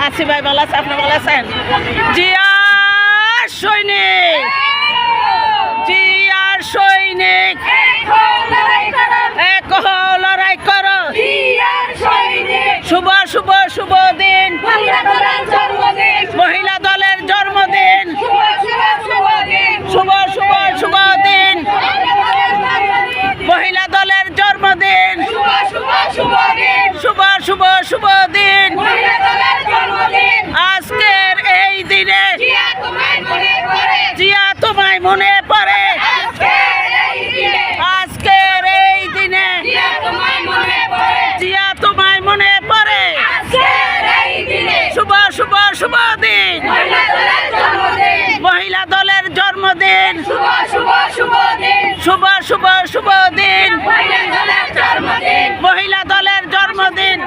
আসি ভাই ভালো আছে, আপনি ভালো আছেন? জিয়া সৈনিক, জিয়া সৈনিক, এক হও লড়াই করো। শুভ শুভ শুভ দিন, মহিলা দলের জন্মদিন। শুভ শুভ শুভ দিন, মহিলা দলের জন্মদিন। শুভ শুভ শুভ দিন, আজকের এই দিনে জিয়া তোমায় মনে পড়ে। আজকের এই দিনে জিয়া তোমায় মনে পড়ে। শুভ শুভ শুভ দিন, মহিলা দলের জন্মদিন। শুভ শুভ শুভ দিন, মহিলা দলের জন্মদিন।